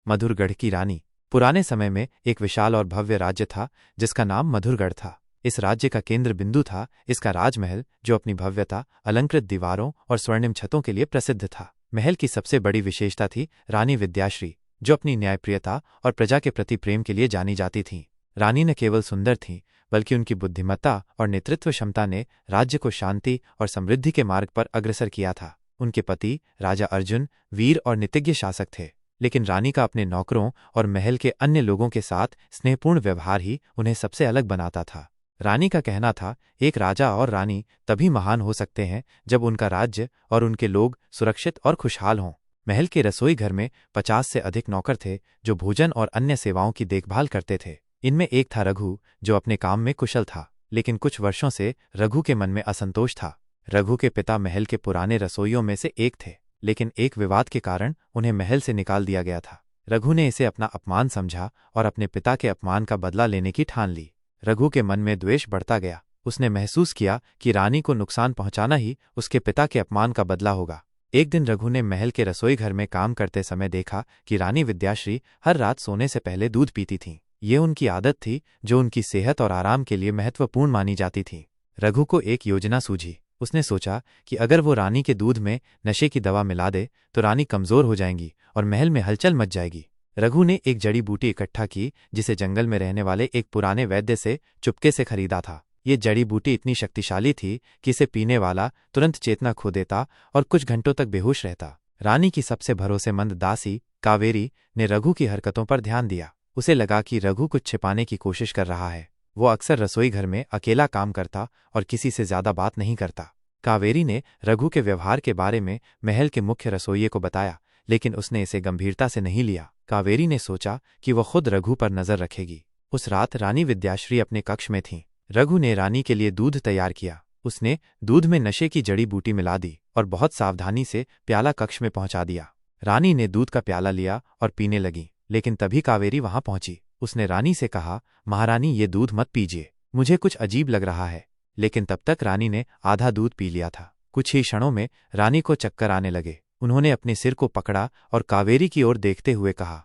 मधुरगढ़ की रानी। पुराने समय में एक विशाल और भव्य राज्य था जिसका नाम मधुरगढ़ था। इस राज्य का केंद्र बिंदु था इसका राजमहल, जो अपनी भव्यता, अलंकृत दीवारों और स्वर्णिम छतों के लिए प्रसिद्ध था। महल की सबसे बड़ी विशेषता थी रानी विद्याश्री, जो अपनी न्यायप्रियता और प्रजा के प्रति प्रेम के लिए जानी जाती थीं। रानी न केवल सुंदर थीं, बल्कि उनकी बुद्धिमत्ता और नेतृत्व क्षमता ने राज्य को शांति और समृद्धि के मार्ग पर अग्रसर किया था। उनके पति राजा अर्जुन वीर और नीतिज्ञ शासक थे, लेकिन रानी का अपने नौकरों और महल के अन्य लोगों के साथ स्नेहपूर्ण व्यवहार ही उन्हें सबसे अलग बनाता था। रानी का कहना था, एक राजा और रानी तभी महान हो सकते हैं जब उनका राज्य और उनके लोग सुरक्षित और खुशहाल हों। महल के रसोई घर में 50 से अधिक नौकर थे जो भोजन और अन्य सेवाओं की देखभाल करते थे। इनमें एक था रघु, जो अपने काम में कुशल था, लेकिन कुछ वर्षों से रघु के मन में असंतोष था। रघु के पिता महल के पुराने रसोइयों में से एक थे, लेकिन एक विवाद के कारण उन्हें महल से निकाल दिया गया था। रघु ने इसे अपना अपमान समझा और अपने पिता के अपमान का बदला लेने की ठान ली। रघु के मन में द्वेष बढ़ता गया। उसने महसूस किया कि रानी को नुकसान पहुंचाना ही उसके पिता के अपमान का बदला होगा। एक दिन रघु ने महल के रसोई घर में काम करते समय देखा कि रानी विद्याश्री हर रात सोने से पहले दूध पीती थीं। ये उनकी आदत थी जो उनकी सेहत और आराम के लिए महत्वपूर्ण मानी जाती थी। रघु को एक योजना सूझी। उसने सोचा कि अगर वो रानी के दूध में नशे की दवा मिला दे तो रानी कमजोर हो जाएंगी और महल में हलचल मच जाएगी। रघु ने एक जड़ी बूटी इकट्ठा की जिसे जंगल में रहने वाले एक पुराने वैद्य से चुपके से खरीदा था। ये जड़ी बूटी इतनी शक्तिशाली थी कि इसे पीने वाला तुरंत चेतना खो देता और कुछ घंटों तक बेहोश रहता। रानी की सबसे भरोसेमंद दासी कावेरी ने रघु की हरकतों पर ध्यान दिया। उसे लगा कि रघु कुछ छिपाने की कोशिश कर रहा है। वो अक्सर रसोई घर में अकेला काम करता और किसी से ज्यादा बात नहीं करता। कावेरी ने रघु के व्यवहार के बारे में महल के मुख्य रसोइये को बताया, लेकिन उसने इसे गंभीरता से नहीं लिया। कावेरी ने सोचा कि वह खुद रघु पर नजर रखेगी। उस रात रानी विद्याश्री अपने कक्ष में थीं। रघु ने रानी के लिए दूध तैयार किया। उसने दूध में नशे की जड़ी बूटी मिला दी और बहुत सावधानी से प्याला कक्ष में पहुंचा दिया। रानी ने दूध का प्याला लिया और पीने लगी, लेकिन तभी कावेरी वहां पहुंची। उसने रानी से कहा, महारानी, ये दूध मत पीजिए, मुझे कुछ अजीब लग रहा है। लेकिन तब तक रानी ने आधा दूध पी लिया था। कुछ ही क्षणों में रानी को चक्कर आने लगे। उन्होंने अपने सिर को पकड़ा और कावेरी की ओर देखते हुए कहा,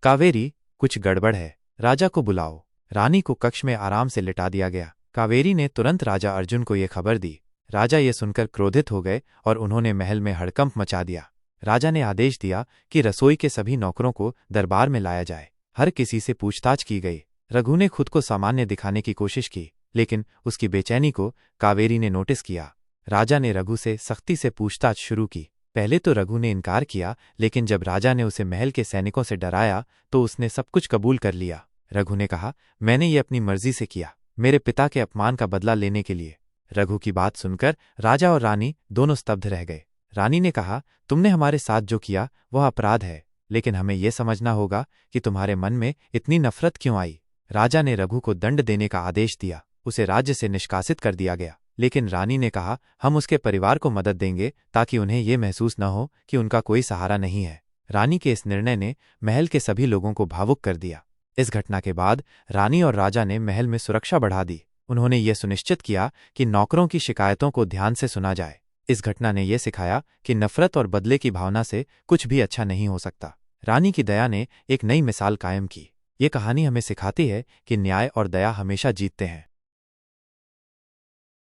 कावेरी, कुछ गड़बड़ है, राजा को बुलाओ। रानी को कक्ष में आराम से लिटा दिया गया। कावेरी ने तुरंत राजा अर्जुन को ये खबर दी। राजा ये सुनकर क्रोधित हो गए और उन्होंने महल में हड़कंप मचा दिया। राजा ने आदेश दिया कि रसोई के सभी नौकरों को दरबार में लाया जाए। हर किसी से पूछताछ की गई। रघु ने खुद को सामान्य दिखाने की कोशिश की, लेकिन उसकी बेचैनी को कावेरी ने नोटिस किया। राजा ने रघु से सख्ती से पूछताछ शुरू की। पहले तो रघु ने इनकार किया, लेकिन जब राजा ने उसे महल के सैनिकों से डराया तो उसने सब कुछ कबूल कर लिया। रघु ने कहा, मैंने ये अपनी मर्जी से किया, मेरे पिता के अपमान का बदला लेने के लिए। रघु की बात सुनकर राजा और रानी दोनों स्तब्ध रह गए। रानी ने कहा, तुमने हमारे साथ जो किया वह अपराध है, लेकिन हमें यह समझना होगा कि तुम्हारे मन में इतनी नफरत क्यों आई। राजा ने रघु को दंड देने का आदेश दिया। उसे राज्य से निष्कासित कर दिया गया, लेकिन रानी ने कहा, हम उसके परिवार को मदद देंगे ताकि उन्हें यह महसूस न हो कि उनका कोई सहारा नहीं है। रानी के इस निर्णय ने महल के सभी लोगों को भावुक कर दिया। इस घटना के बाद रानी और राजा ने महल में सुरक्षा बढ़ा दी। उन्होंने ये सुनिश्चित किया कि नौकरों की शिकायतों को ध्यान से सुना जाए। इस घटना ने यह सिखाया कि नफरत और बदले की भावना से कुछ भी अच्छा नहीं हो सकता। रानी की दया ने एक नई मिसाल कायम की। ये कहानी हमें सिखाती है कि न्याय और दया हमेशा जीतते हैं।